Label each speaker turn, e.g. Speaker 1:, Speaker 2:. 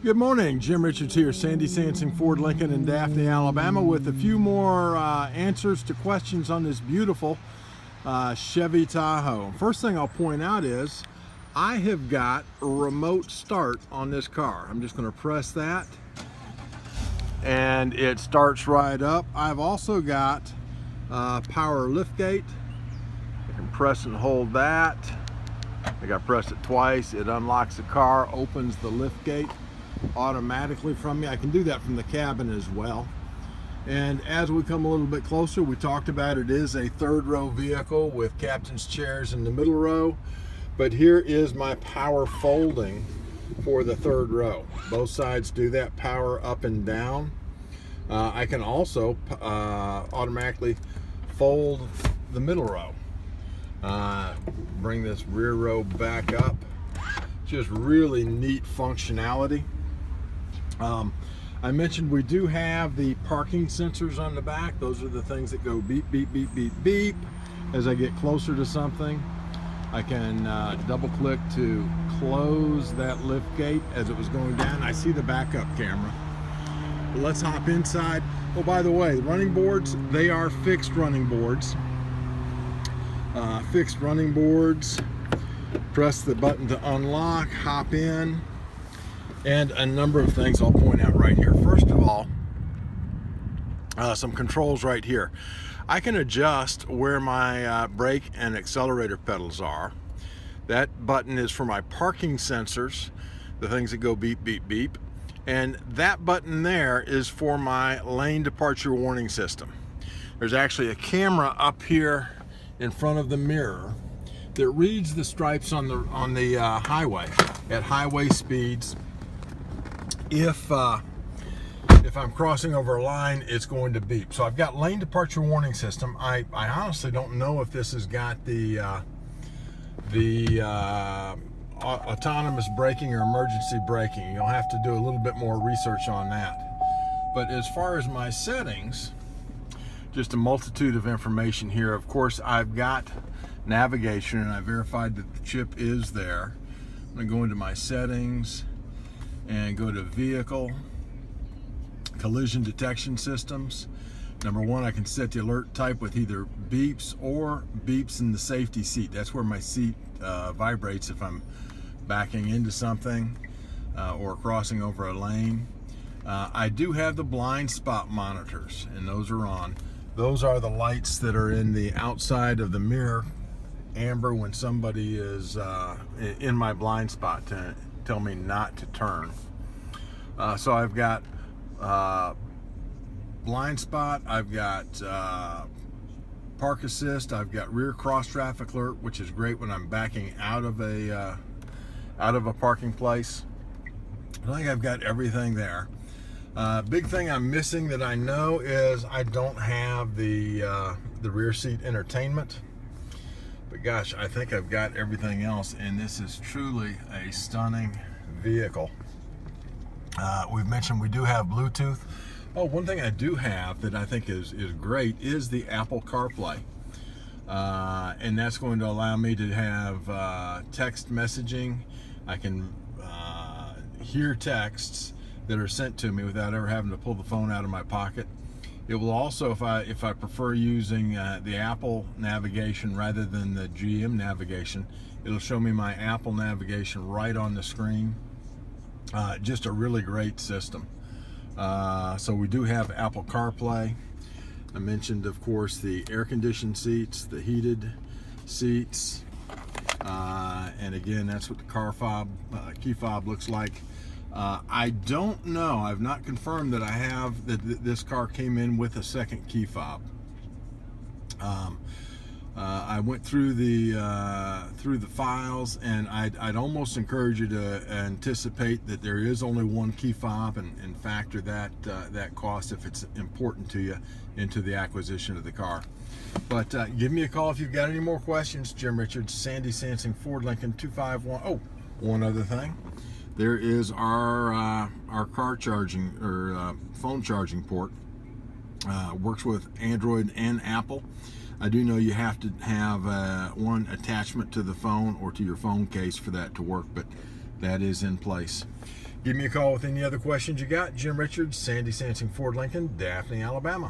Speaker 1: Good morning, Jim Richards here, Sandy Sansing Ford Lincoln in Daphne, Alabama, with a few more answers to questions on this beautiful Chevy Tahoe. First thing I'll point out is I have got a remote start on this car. I'm just going to press that and it starts right up. I've also got power liftgate. I can press and hold that. I think I pressed it twice. It unlocks the car, opens the liftgate automatically from me. I can do that from the cabin as well. And as we come a little bit closer, we talked about it is a third row vehicle with captain's chairs in the middle row. But here is my power folding for the third row. Both sides do that, power up and down. I can also automatically fold the middle row. Bring this rear row back up. Just really neat functionality. I mentioned we do have the parking sensors on the back. Those are the things that go beep, beep, beep, beep, beep. As I get closer to something, I can double click to close that lift gate as it was going down. I see the backup camera. But let's hop inside. Oh, by the way, the running boards, they are fixed running boards. Fixed running boards. Press the button to unlock, hop in, and a number of things I'll point out right here. First of all, some controls right here. I can adjust where my brake and accelerator pedals are. That button is for my parking sensors, the things that go beep, beep, beep. And that button there is for my lane departure warning system. There's actually a camera up here in front of the mirror that reads the stripes on the highway at highway speeds. If I'm crossing over a line, it's going to beep. So I've got lane departure warning system. I honestly don't know if this has got the autonomous braking or emergency braking. You'll have to do a little bit more research on that. But as far as my settings, just a multitude of information here. Of course, I've got navigation, and I verified that the chip is there. I'm going to go into my settings and go to vehicle, collision detection systems. Number one, I can set the alert type with either beeps or beeps in the safety seat. That's where my seat vibrates if I'm backing into something or crossing over a lane. I do have the blind spot monitors, and those are on. Those are the lights that are in the outside of the mirror, amber, when somebody is in my blind spot to tell me not to turn. So I've got blind spot, I've got park assist, I've got rear cross traffic alert, which is great when I'm backing out of a parking place. I think I've got everything there. Big thing I'm missing that I know is I don't have the rear seat entertainment. But gosh, I think I've got everything else, and this is truly a stunning vehicle. We've mentioned we do have Bluetooth. Oh, one thing I do have that I think is great is the Apple CarPlay. And that's going to allow me to have text messaging. I can hear texts that are sent to me without ever having to pull the phone out of my pocket. It will also, if I prefer using the Apple navigation rather than the GM navigation, it'll show me my Apple navigation right on the screen. Just a really great system. So we do have Apple CarPlay. I mentioned, of course, the air-conditioned seats, the heated seats, and again, that's what the car fob, key fob looks like. I don't know, I've not confirmed that I have, that this car came in with a second key fob. I went through the files, and I'd almost encourage you to anticipate that there is only one key fob, and factor that cost, if it's important to you, into the acquisition of the car. But give me a call if you've got any more questions. Jim Richards, Sandy Sansing Ford Lincoln 251. Oh, one other thing. There is our car charging or phone charging port. Works with Android and Apple. I do know you have to have one attachment to the phone or to your phone case for that to work, but that is in place. Give me a call with any other questions you got. Jim Richards, Sandy Sansing Ford Lincoln, Daphne, Alabama.